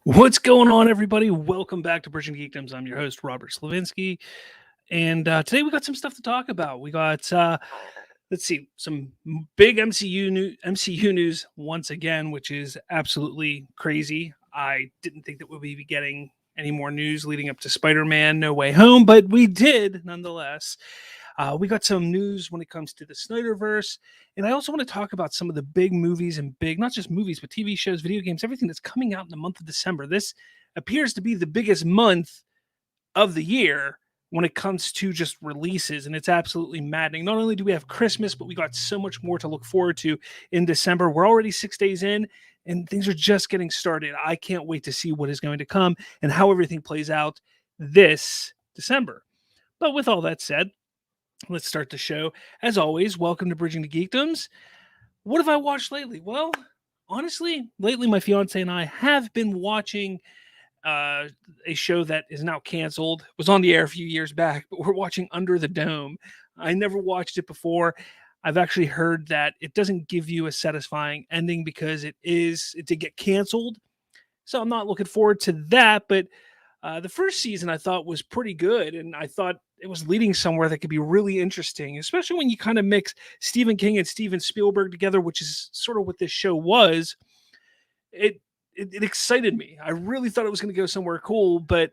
What's going on, everybody? Welcome back to BridgingTheGeekdoms. I'm your host, Robert Slavinsky, and today we got some stuff to talk about. We got, let's see, some big MCU news once again, which is absolutely crazy. I didn't think that we'd be getting any more news leading up to Spider-Man No Way Home, but we did nonetheless. We got some news when it comes to the Snyderverse, and I also want to talk about some of the big movies and not just movies, but TV shows, video games, everything that's coming out in the month of December. This appears to be the biggest month of the year when it comes to just releases, and it's absolutely maddening. Not only do we have Christmas, but we got so much more to look forward to in December. We're already 6 days in, and things are just getting started. I can't wait to see what is going to come and how everything plays out this December. But with all that said, let's start the show. As always, welcome to Bridging the Geekdoms. What have I watched lately? Well, honestly, lately my fiance and I have been watching a show that is now canceled. It was on the air a few years back, but we're watching Under the Dome. I never watched it before. I've actually heard that it doesn't give you a satisfying ending because it did get canceled. So I'm not looking forward to that, but the first season I thought was pretty good, and I thought it was leading somewhere that could be really interesting, especially when you kind of mix Stephen King and Steven Spielberg together, which is sort of what this show was. It excited me. I really thought it was going to go somewhere cool, but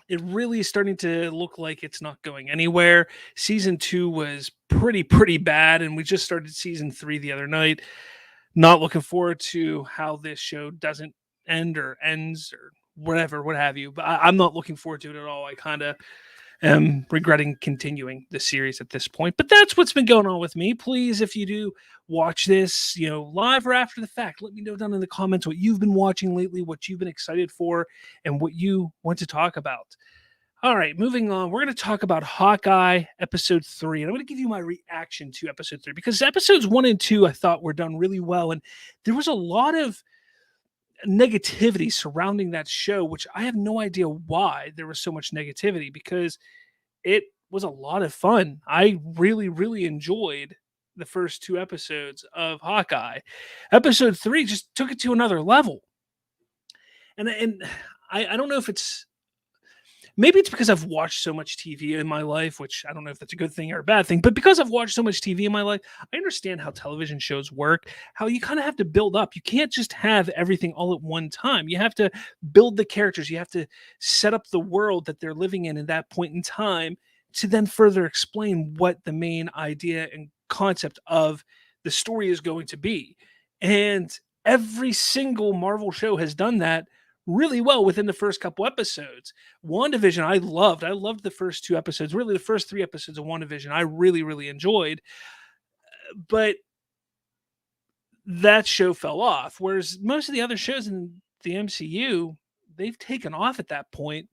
it really is starting to look like it's not going anywhere. Season 2 was pretty bad, and we just started season 3 the other night. Not looking forward to how this show doesn't end or ends or whatever, what have you. But I'm not looking forward to it at all. I kind of am regretting continuing the series at this point. But that's what's been going on with me. Please, if you do watch this, live or after the fact, let me know down in the comments what you've been watching lately, what you've been excited for, and what you want to talk about. All right, moving on. We're going to talk about Hawkeye episode 3, and I'm going to give you my reaction to episode 3 because episodes 1 and 2 I thought were done really well, and there was a lot of negativity surrounding that show, which I have no idea why there was so much negativity, because it was a lot of fun. I really enjoyed the first 2 episodes of Hawkeye. Episode 3 just took it to another level. And I don't know if maybe it's because I've watched so much TV in my life, which I don't know if that's a good thing or a bad thing, but because I've watched so much TV in my life, I understand how television shows work, how you kind of have to build up. You can't just have everything all at one time. You have to build the characters. You have to set up the world that they're living in that point in time to then further explain what the main idea and concept of the story is going to be. And every single Marvel show has done that really well within the first couple episodes. WandaVision, I loved the first 2 episodes. Really, the first 3 episodes of WandaVision, I really enjoyed. But that show fell off. Whereas most of the other shows in the MCU, they've taken off at that point,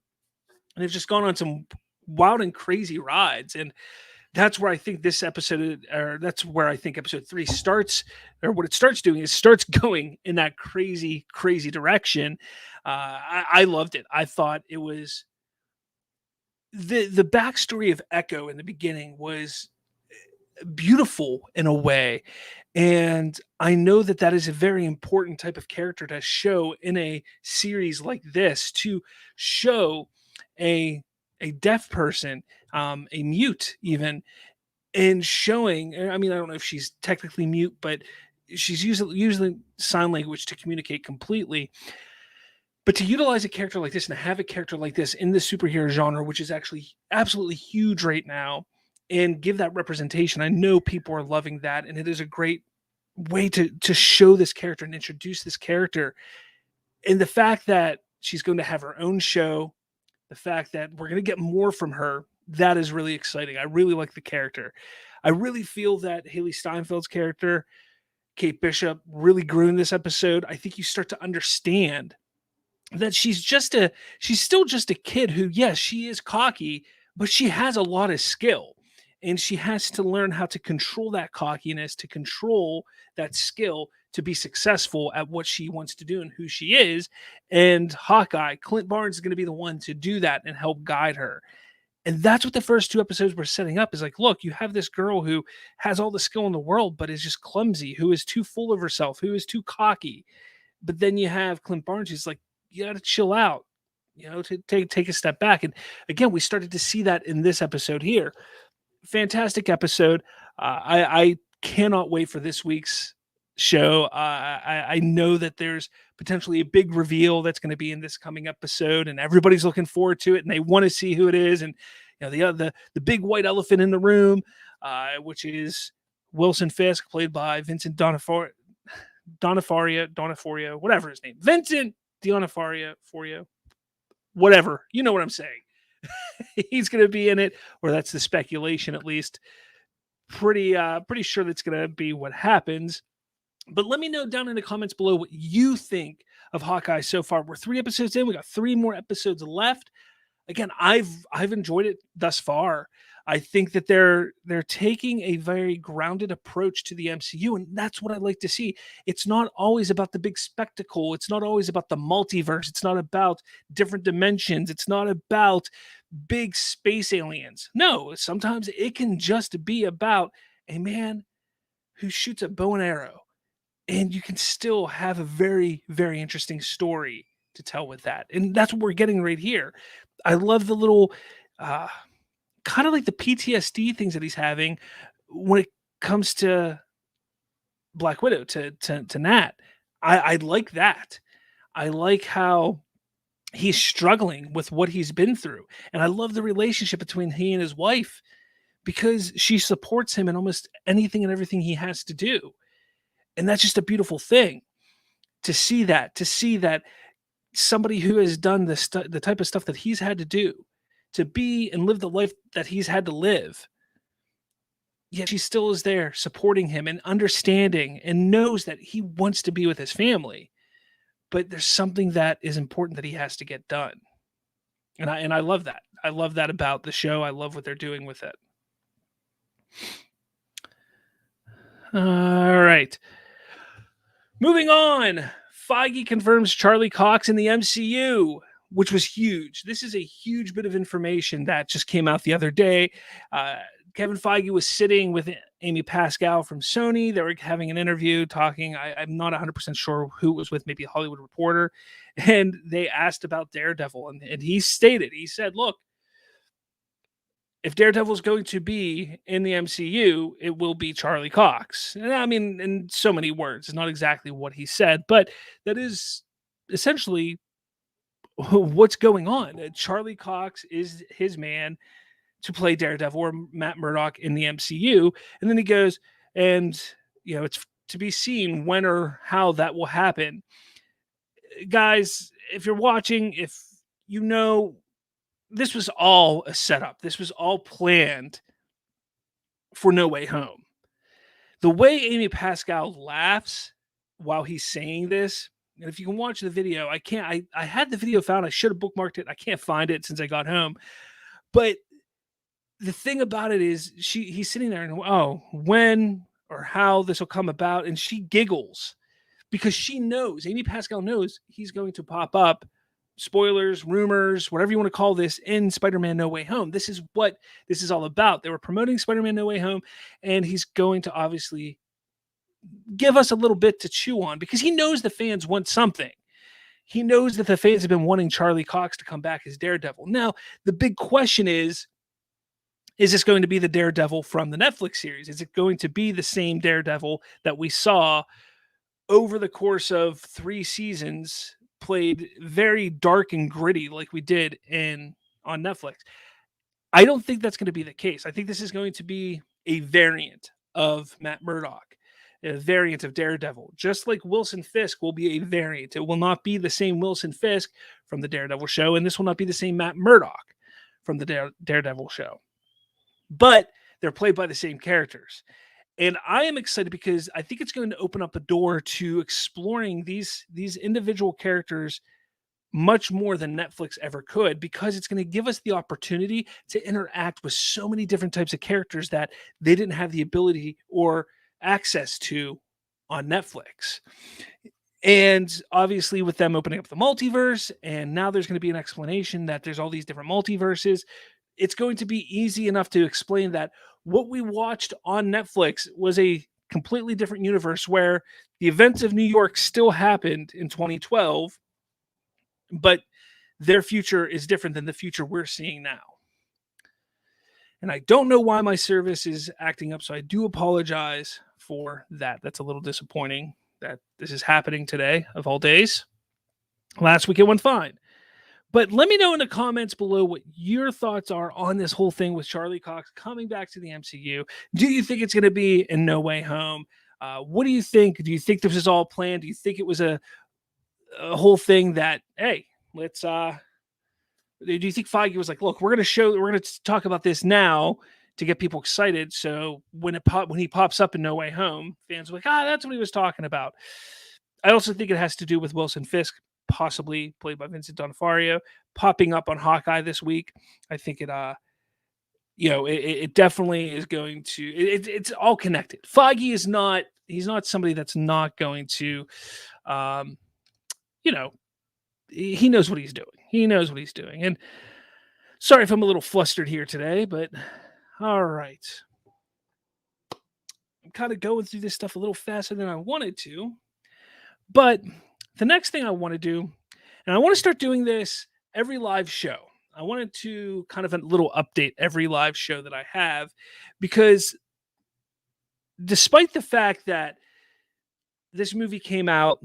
and they've just gone on some wild and crazy rides. And that's where I think this episode, or that's where I think episode 3 starts, or what it starts doing is starts going in that crazy direction. I loved it. I thought it was the backstory of Echo in the beginning was beautiful in a way, and I know that is a very important type of character to show in a series like this, to show a deaf person, a mute even, and showing, I mean, I don't know if she's technically mute, but she's usually sign language to communicate completely. But to utilize a character like this and to have a character like this in the superhero genre, which is actually absolutely huge right now, and give that representation, I know people are loving that, and it is a great way to show this character and introduce this character. And the fact that she's going to have her own show, the fact that we're going to get more from her, that is really exciting. I really like the character. I really feel that Haley Steinfeld's character, Kate Bishop, really grew in this episode. I think you start to understand that she's still just a kid who, yes, she is cocky, but she has a lot of skill. and she has to learn how to control that cockiness, to control that skill, to be successful at what she wants to do and who she is. And Hawkeye, Clint Barnes, is going to be the one to do that and help guide her. And that's what the first 2 episodes were setting up, is like, look, you have this girl who has all the skill in the world, but is just clumsy, who is too full of herself, who is too cocky. But then you have Clint Barnes, who's like, you got to chill out, to take a step back. And again, we started to see that in this episode here. Fantastic episode. I cannot wait for this week's show. I know that there's potentially a big reveal that's going to be in this coming episode, and everybody's looking forward to it, and they want to see who it is. And the big white elephant in the room, which is Wilson Fisk, played by Vincent D'Onofrio, whatever his name, Vincent D'Onofrio, whatever, you know what I'm saying. He's going to be in it, or that's the speculation, at least. Pretty sure that's going to be what happens. But let me know down in the comments below what you think of Hawkeye so far. We're 3 episodes in. We got 3 more episodes left. Again, I've enjoyed it thus far. I think that they're taking a very grounded approach to the MCU, and that's what I like to see. It's not always about the big spectacle. It's not always about the multiverse. It's not about different dimensions. It's not about big space aliens. No, sometimes it can just be about a man who shoots a bow and arrow, and you can still have a very, very interesting story to tell with that. And that's what we're getting right here. I love the little kind of like the PTSD things that he's having when it comes to Black Widow, to Nat. I like that. I like how he's struggling with what he's been through. And I love the relationship between he and his wife, because she supports him in almost anything and everything he has to do. And that's just a beautiful thing to see that somebody who has done the type of stuff that he's had to do, to be and live the life that he's had to live, yet she still is there supporting him and understanding and knows that he wants to be with his family, but there's something that is important that he has to get done. And I love that. I love that about the show. I love what they're doing with it. All right. Moving on. Feige confirms Charlie Cox in the MCU, which was huge. This is a huge bit of information that just came out the other day. Kevin Feige was sitting with Amy Pascal from Sony. They were having an interview talking. I'm not 100% sure who it was with, maybe a Hollywood Reporter. And they asked about Daredevil. And he said, look, if Daredevil is going to be in the MCU, it will be Charlie Cox. And I mean, in so many words, it's not exactly what he said, but that is essentially what's going on. Charlie Cox is his man to play Daredevil, or Matt Murdock, in the MCU. And then he goes, and it's to be seen when or how that will happen. Guys, if you're watching, if you know, this was all a setup. This was all planned for No Way Home. The way Amy Pascal laughs while he's saying this, and if you can watch the video, I had the video found. I should have bookmarked it. I can't find it since I got home. But the thing about it is, he's sitting there and, when or how this will come about, and she giggles because she knows, Amy Pascal knows, he's going to pop up. Spoilers, rumors, whatever you want to call this, in Spider-Man No Way Home. This is what this is all about. They were promoting Spider-Man No Way Home, and he's going to obviously give us a little bit to chew on, because he knows the fans want something. He knows that the fans have been wanting Charlie Cox to come back as Daredevil. Now, the big question is this going to be the Daredevil from the Netflix series? Is it going to be the same Daredevil that we saw over the course of 3 seasons, played very dark and gritty like we did on Netflix? I don't think that's going to be the case. I think this is going to be a variant of Matt Murdock, a variant of Daredevil, just like Wilson Fisk will be a variant. It will not be the same Wilson Fisk from the Daredevil show, and this will not be the same Matt Murdock from the Daredevil show. But they're played by the same characters. And I am excited because I think it's going to open up a door to exploring these individual characters much more than Netflix ever could, because it's going to give us the opportunity to interact with so many different types of characters that they didn't have the ability or access to on Netflix. And obviously, with them opening up the multiverse, and now there's going to be an explanation that there's all these different multiverses, it's going to be easy enough to explain that what we watched on Netflix was a completely different universe where the events of New York still happened in 2012, but their future is different than the future we're seeing now. And I don't know why my service is acting up, so I do apologize for that. That's a little disappointing that this is happening today, of all days. Last week it went fine. But let me know in the comments below what your thoughts are on this whole thing with Charlie Cox coming back to the MCU. Do you think it's going to be in No Way Home? What do you think? Do you think this was all planned? Do you think it was a whole thing that, hey, let's do you think Feige was like, look, we're going to talk about this now to get people excited, so when he pops up in No Way Home, fans are like, that's what he was talking about. I also think it has to do with Wilson Fisk, possibly played by Vincent D'Onofrio, popping up on Hawkeye this week. I think it definitely is going to. It's all connected. Feige is not. He's not somebody that's not going to. He knows what he's doing. He knows what he's doing. And sorry if I'm a little flustered here today, but all right. I'm kind of going through this stuff a little faster than I wanted to. But the next thing I want to do, and I want to start doing this every live show. I wanted to kind of a little update every live show that I have, because despite the fact that this movie came out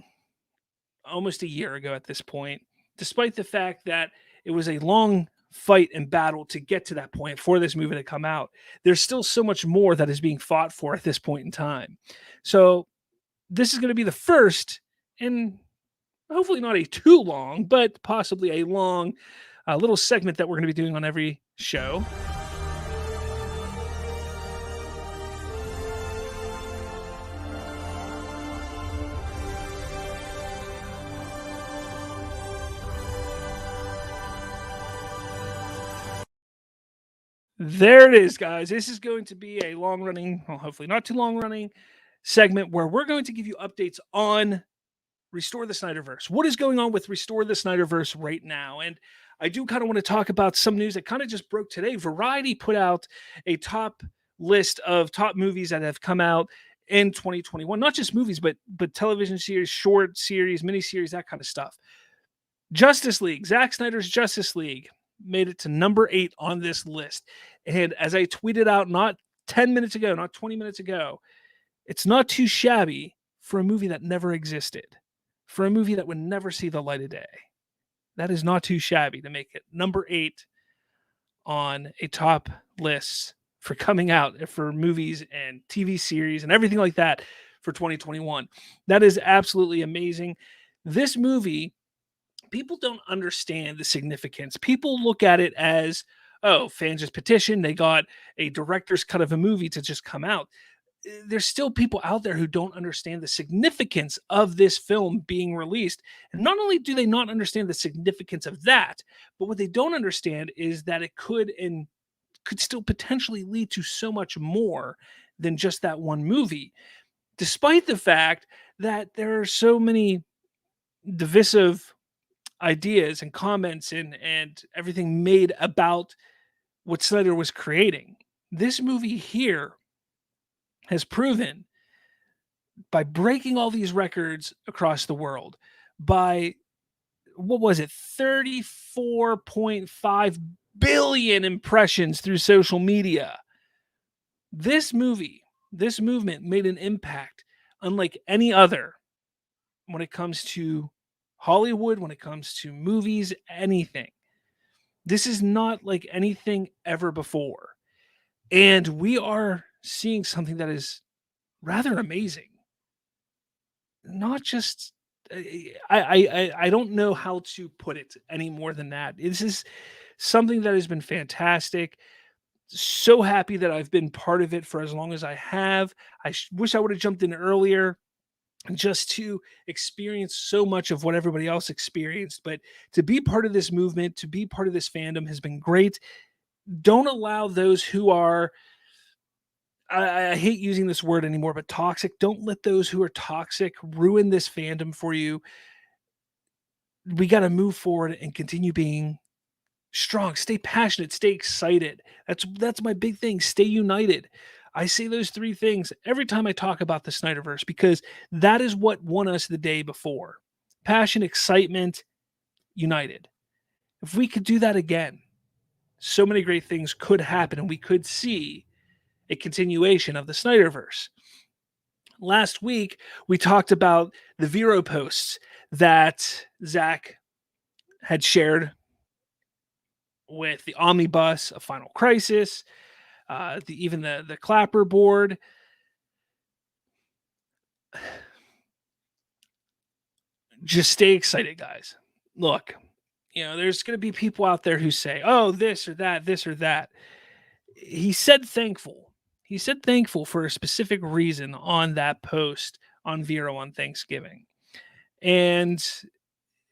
almost a year ago at this point, despite the fact that it was a long fight and battle to get to that point for this movie to come out, there's still so much more that is being fought for at this point in time. So this is going to be the first, and hopefully not a too long, but possibly a long little segment that we're going to be doing on every show. There it is, guys. This is going to be a long-running, well, hopefully not too long-running segment where we're going to give you updates on Restore the Snyderverse. What is going on with Restore the Snyderverse right now? And I do kind of want to talk about some news that kind of just broke today. Variety put out a top list of top movies that have come out in 2021. Not just movies, but television series, short series, miniseries, that kind of stuff. Justice League, Zack Snyder's Justice League, made it to number 8 on this list. And as I tweeted out not 10 minutes ago, not 20 minutes ago, it's not too shabby for a movie that never existed, for a movie that would never see the light of day. That is not too shabby to make it number 8 on a top list for coming out for movies and TV series and everything like that for 2021. That is absolutely amazing. This movie, people don't understand the significance. People look at it as, oh, fans just petitioned. They got a director's cut of a movie to just come out. There's still people out there who don't understand the significance of this film being released. And not only do they not understand the significance of that, but what they don't understand is that it could still potentially lead to so much more than just that one movie. Despite the fact that there are so many divisive ideas and comments and everything made about what Snyder was creating. This movie here has proven, by breaking all these records across the world, by, what was it, 34.5 billion impressions through social media. This movie, this movement made an impact unlike any other when it comes to Hollywood, when it comes to movies, anything. This is not like anything ever before. And we are seeing something that is rather amazing. Not just, I don't know how to put it any more than that. This is something that has been fantastic. So happy that I've been part of it for as long as I have. I wish I would have jumped in earlier. just to experience so much of what everybody else experienced. But to be part of this movement, to be part of this fandom has been great. Don't allow those who are, I hate using this word anymore, but toxic. Don't let those who are toxic ruin this fandom for you. We got to move forward and continue being strong, stay passionate, stay excited. That's my big thing. Stay united. I say those three things every time I talk about the Snyderverse because that is what won us the day before. Passion, excitement, united. If we could do that again, so many great things could happen and we could see a continuation of the Snyderverse. Last week, we talked about the Vero posts that Zach had shared with the omnibus of Final Crisis, even the clapper board. Just stay excited, guys. Look, there's going to be people out there who say, "Oh, this or that, this or that." He said thankful. He said thankful for a specific reason on that post on Vero on Thanksgiving. And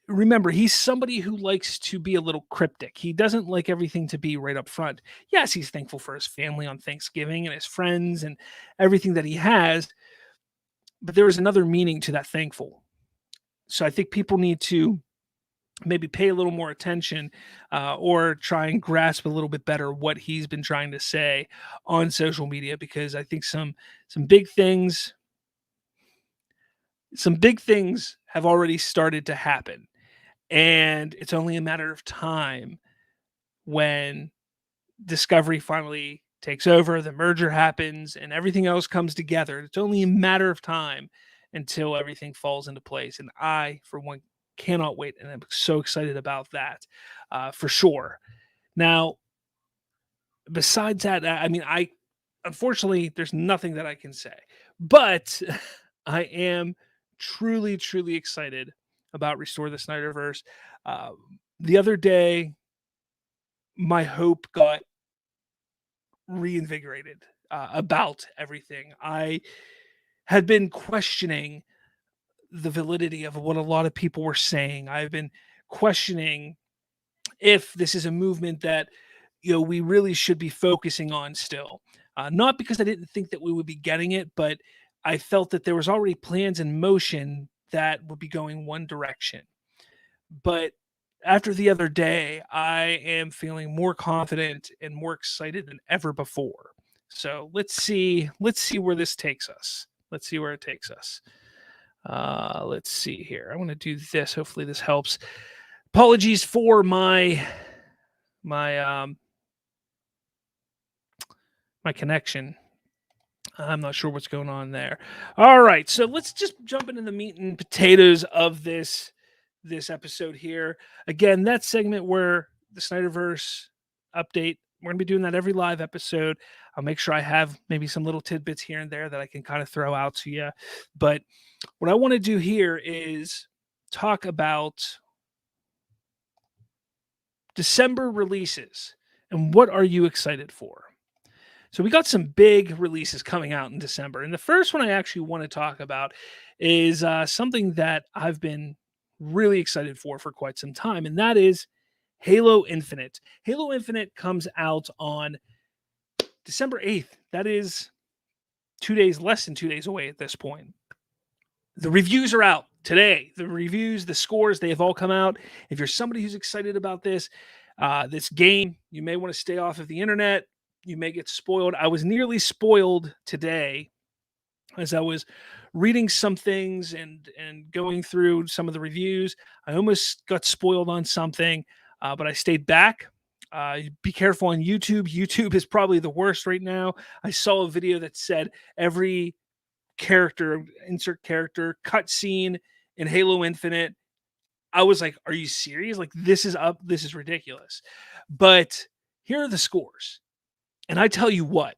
remember, he's somebody who likes to be a little cryptic. He doesn't like everything to be right up front. Yes, he's thankful for his family on Thanksgiving and his friends and everything that he has, but there is another meaning to that thankful. So I think people need to maybe pay a little more attention or try and grasp a little bit better what he's been trying to say on social media, because I think some big things have already started to happen. And it's only a matter of time when Discovery finally takes over, the merger happens, and everything else comes together. It's only a matter of time until everything falls into place. And I, for one, cannot wait. And I'm so excited about that for sure. Now, besides that, unfortunately, there's nothing that I can say. But I am truly, truly excited about Restore the Snyderverse. The other day, my hope got reinvigorated about everything. I had been questioning the validity of what a lot of people were saying. I've been questioning if this is a movement that we really should be focusing on still. Not because I didn't think that we would be getting it, but I felt that there was already plans in motion that would be going one direction. But after the other day, I am feeling more confident and more excited than ever before. So let's see where this takes us. Let's see where it takes us. Let's see here. I want to do this. Hopefully this helps. Apologies for my connection. I'm not sure what's going on there. All right, so let's just jump into the meat and potatoes of this episode here. Again, that segment where the Snyderverse update, we're going to be doing that every live episode. I'll make sure I have maybe some little tidbits here and there that I can kind of throw out to you. But what I want to do here is talk about December releases and what are you excited for? So we got some big releases coming out in December. And the first one I actually want to talk about is something that I've been really excited for quite some time, and that is Halo Infinite. Halo Infinite comes out on December 8th. That is less than 2 days away at this point. The reviews are out today. The reviews, the scores, they have all come out. If you're somebody who's excited about this game, you may want to stay off of the internet. You may get spoiled. I was nearly spoiled today as I was reading some things and going through some of the reviews. I almost got spoiled on something, but I stayed back. Be careful on YouTube. YouTube is probably the worst right now. I saw a video that said every character, insert character, cutscene in Halo Infinite. I was like, are you serious? Like, this is up. This is ridiculous. But here are the scores. And I tell you what,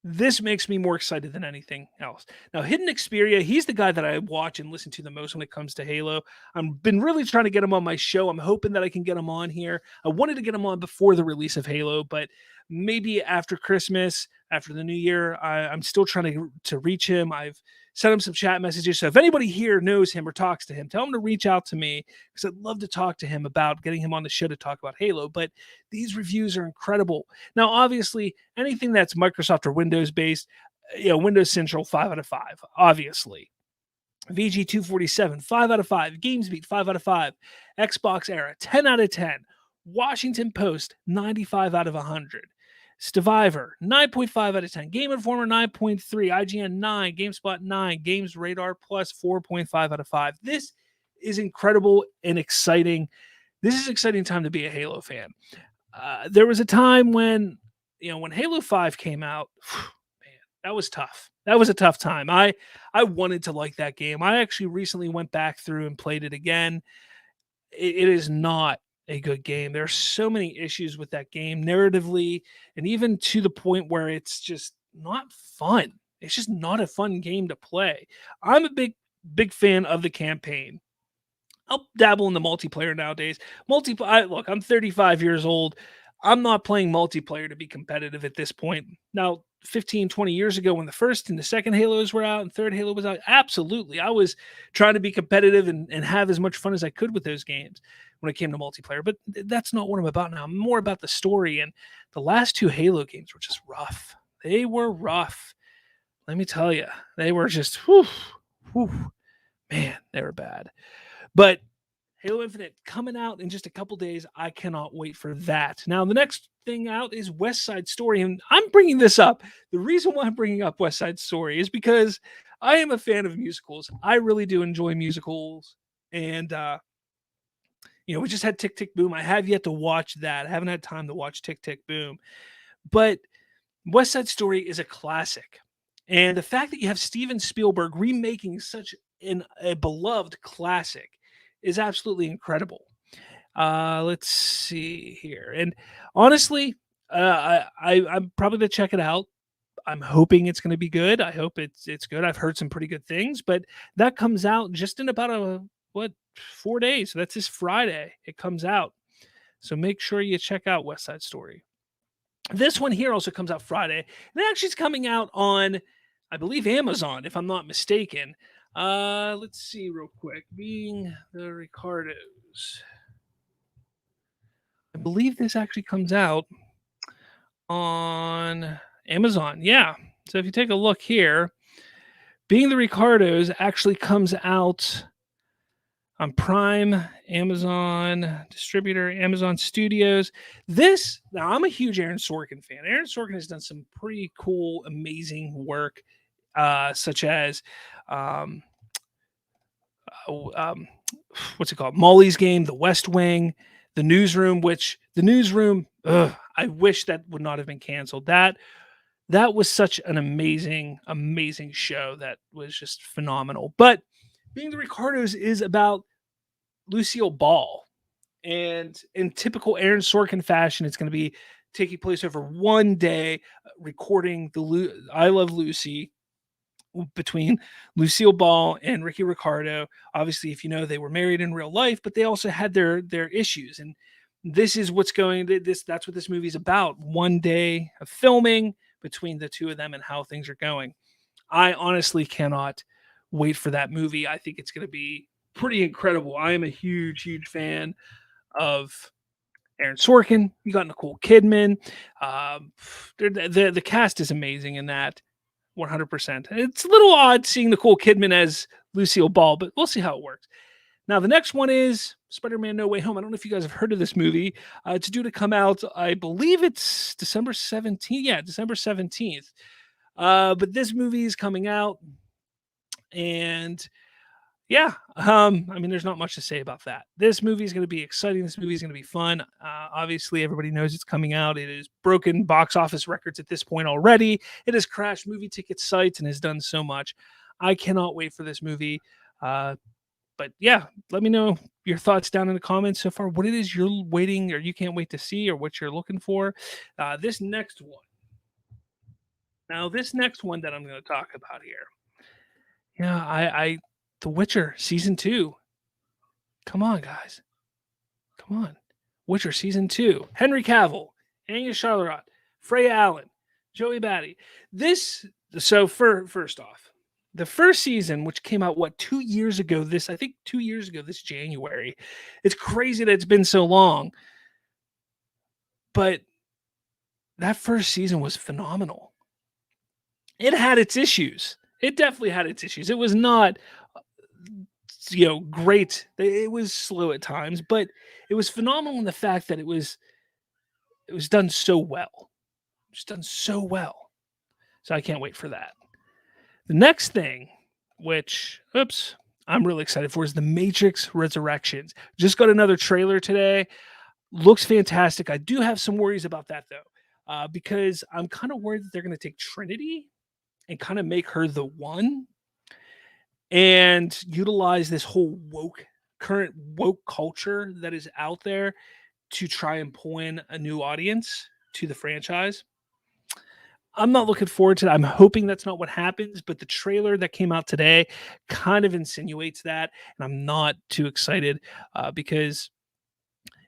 this makes me more excited than anything else. Now, Hidden Xperia, he's the guy that I watch and listen to the most when it comes to Halo. I've been really trying to get him on my show. I'm hoping that I can get him on here. I wanted to get him on before the release of Halo, but maybe after Christmas, after the new year, I'm still trying to reach him. I've send him some chat messages. So if anybody here knows him or talks to him, tell him to reach out to me because I'd love to talk to him about getting him on the show to talk about Halo. But these reviews are incredible. Now, obviously, anything that's Microsoft or Windows based, Windows Central, 5 out of 5, obviously. VG247, 5 out of 5. GamesBeat, 5 out of 5. Xbox Era, 10 out of 10. Washington Post, 95 out of 100. Stevivor, 9.5 out of 10. Game Informer, 9.3. IGN, 9. GameSpot, 9. Games Radar Plus, 4.5 out of 5. This is incredible and exciting. This is an exciting time to be a Halo fan. There was a time when Halo 5 came out, man, that was tough. That was a tough time. I wanted to like that game. I actually recently went back through and played it again. It is not a good game. There are so many issues with that game narratively, and even to the point where it's just not fun. It's just not a fun game to play. I'm a big fan of the campaign. I'll dabble in the multiplayer nowadays. Look, I'm 35 years old. I'm not playing multiplayer to be competitive at this point. Now, 15, 20 years ago when the first and the second Halos were out and third Halo was out, absolutely. I was trying to be competitive and have as much fun as I could with those games when it came to multiplayer. But that's not what I'm about now. I'm more about the story. And the last two Halo games were just rough. They were rough. Let me tell you. They were just, man, they were bad. But Halo Infinite coming out in just a couple days. I cannot wait for that. Now, the next thing out is West Side Story. And I'm bringing this up. The reason why I'm bringing up West Side Story is because I am a fan of musicals. I really do enjoy musicals. And, we just had Tick, Tick, Boom. I have yet to watch that. I haven't had time to watch Tick, Tick, Boom. But West Side Story is a classic. And the fact that you have Steven Spielberg remaking such a beloved classic is absolutely incredible. Let's see here. And honestly, I'm probably going to check it out. I'm hoping it's going to be good. I hope it's good. I've heard some pretty good things, but that comes out just in about 4 days. So that's this Friday. It comes out. So make sure you check out West Side Story. This one here also comes out Friday. And actually it's coming out on, I believe, Amazon, if I'm not mistaken. Let's see real quick. Being the Ricardos. I believe this actually comes out on Amazon. Yeah. So if you take a look here, Being the Ricardos actually comes out on Prime, Amazon distributor, Amazon Studios. Now I'm a huge Aaron Sorkin fan. Aaron Sorkin has done some pretty cool, amazing work, such as what's it called? Molly's Game, The West Wing, The Newsroom, I wish that would not have been canceled. That was such an amazing, amazing show that was just phenomenal. But Being the Ricardos is about Lucille Ball. And in typical Aaron Sorkin fashion, it's going to be taking place over one day, recording the I Love Lucy between Lucille Ball and Ricky Ricardo. Obviously, if you know, they were married in real life, but they also had their issues. And this is that's what this movie is about. One day of filming between the two of them and how things are going. I honestly cannot wait for that movie. I think it's going to be pretty incredible. I am a huge, huge fan of Aaron Sorkin. You got Nicole Kidman. The cast is amazing in that. 100%. It's a little odd seeing Nicole Kidman as Lucille Ball, but we'll see how it works. Now, the next one is Spider-Man No Way Home. I don't know if you guys have heard of this movie. It's due to come out, I believe it's December 17th. Yeah, December 17th. But this movie is coming out. And yeah, there's not much to say about that. This movie is going to be exciting. This movie is going to be fun. Obviously, everybody knows it's coming out. It has broken box office records at this point already. It has crashed movie ticket sites and has done so much. I cannot wait for this movie. But yeah, let me know your thoughts down in the comments so far. What it is you're waiting or you can't wait to see or what you're looking for. This next one that I'm going to talk about here. Yeah, The Witcher Season 2. Come on, guys. Come on. Witcher Season 2. Henry Cavill, Anya Charlotte, Freya Allen, Joey Batty. First off, The first season, which came out, 2 years ago, I think 2 years ago, this January. It's crazy that it's been so long. But that first season was phenomenal. It had its issues. It definitely had its issues. It was not, great. It was slow at times, but it was phenomenal in the fact that it was done so well. Just done so well. So I can't wait for that. The next thing, which, I'm really excited for, is The Matrix Resurrections. Just got another trailer today. Looks fantastic. I do have some worries about that, though, because I'm kind of worried that they're going to take Trinity and kind of make her the one and utilize this whole current woke culture that is out there to try and pull in a new audience to the franchise. I'm not looking forward to that. I'm hoping that's not what happens, but the trailer that came out today kind of insinuates that, and I'm not too excited because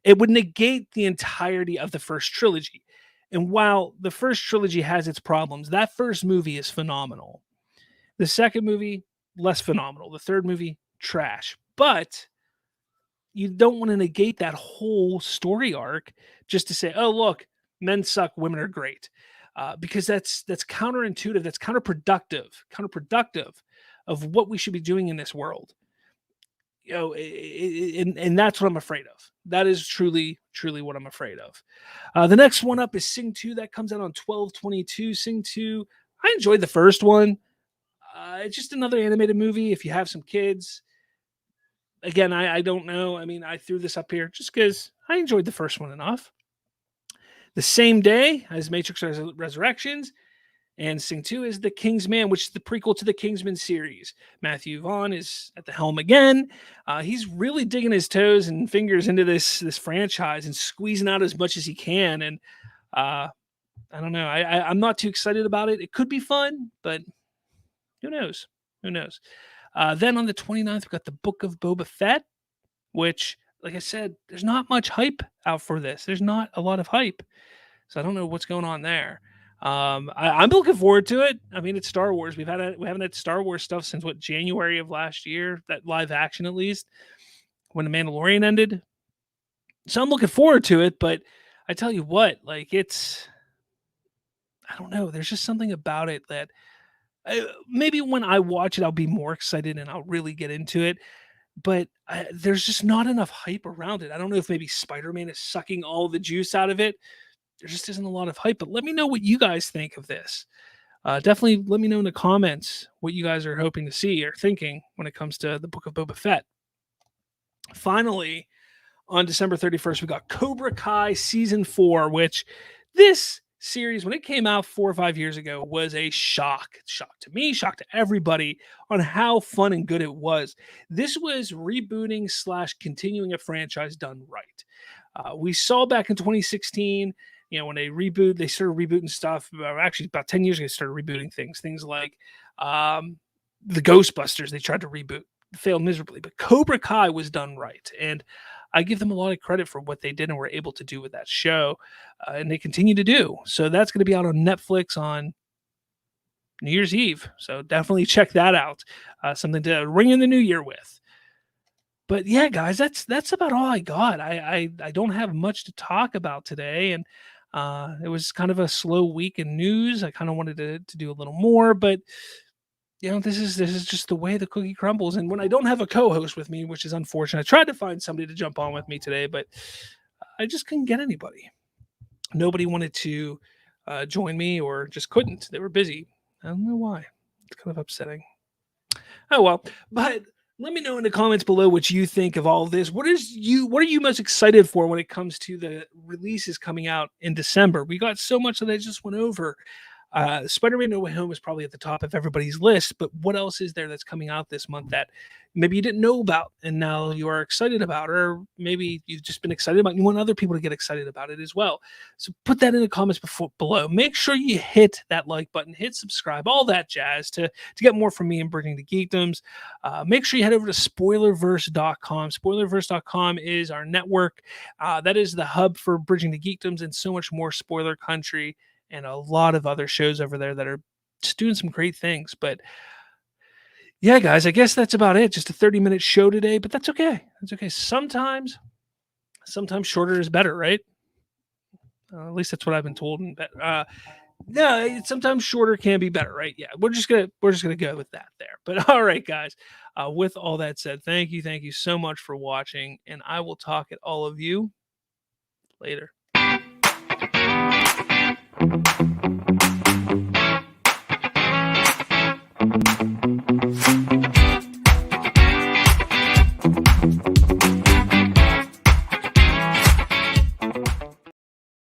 it would negate the entirety of the first trilogy. And while the first trilogy has its problems, that first movie is phenomenal. The second movie, less phenomenal. The third movie, trash. But you don't want to negate that whole story arc just to say, oh, look, men suck, women are great. Because that's counterintuitive, that's counterproductive of what we should be doing in this world. And that's what I'm afraid of. That is truly what I'm afraid of. The next one up is Sing 2. That comes out on 12/22. Sing 2, I enjoyed the first one. It's just another animated movie. If you have some kids, again, I don't know. I mean, I threw this up here just because I enjoyed the first one enough. The same day as Matrix Resurrections and Sing 2 is The King's Man, which is the prequel to the Kingsman series. Matthew Vaughn is at the helm again. He's really digging his toes and fingers into this franchise and squeezing out as much as he can. And I don't know. I'm not too excited about it. It could be fun, but who knows? Who knows? Then on the 29th, we've got the Book of Boba Fett, which, like I said, there's not much hype out for this. There's not a lot of hype. So I don't know what's going on there. I'm looking forward to it. I mean, it's Star Wars. We haven't had Star Wars stuff since January of last year, that live action at least, when The Mandalorian ended. So I'm looking forward to it, but I tell you what, I don't know. There's just something about it that maybe when I watch it, I'll be more excited and I'll really get into it. But there's just not enough hype around it. I don't know if maybe Spider-Man is sucking all the juice out of it. There just isn't a lot of hype, but let me know what you guys think of this. Definitely let me know in the comments what you guys are hoping to see or thinking when it comes to the Book of Boba Fett. Finally, on December 31st, we got Cobra Kai Season 4, which this series, when it came out 4 or 5 years ago, was a shock. Shock to me, shock to everybody on how fun and good it was. This was rebooting / continuing a franchise done right. We saw back in 2016, when they started rebooting stuff. Actually, about 10 years ago, they started rebooting things like the Ghostbusters. They tried to reboot, failed miserably, but Cobra Kai was done right. And I give them a lot of credit for what they did and were able to do with that show. And they continue to do. So that's going to be out on Netflix on New Year's Eve. So definitely check that out. Something to ring in the new year with. But yeah, guys, that's about all I got. I don't have much to talk about today, and it was kind of a slow week in news. I kind of wanted to do a little more, but this is just the way the cookie crumbles. And when I don't have a co-host with me, which is unfortunate, I tried to find somebody to jump on with me today, but I just couldn't get anybody. Nobody wanted to join me, or just couldn't. They were busy. I don't know why. It's kind of upsetting. Oh well, but let me know in the comments below what you think of all of this. What are you most excited for when it comes to the releases coming out in December? We got so much that I just went over. Spider-Man No Way Home is probably at the top of everybody's list, but what else is there that's coming out this month that maybe you didn't know about and now you are excited about, or maybe you've just been excited about and you want other people to get excited about it as well? So put that in the comments below. Make sure you hit that like button, hit subscribe, all that jazz to get more from me and Bridging the Geekdoms. Make sure you head over to Spoilerverse.com. Spoilerverse.com is our network. That is the hub for Bridging the Geekdoms and so much more spoiler country and a lot of other shows over there that are just doing some great things. But yeah, guys, I guess that's about it. Just a 30-minute show today, but that's okay. That's okay. Sometimes shorter is better, right? At least that's what I've been told. No, sometimes shorter can be better, right? Yeah, we're just gonna go with that there. But all right, guys. With all that said, thank you so much for watching, and I will talk at all of you later.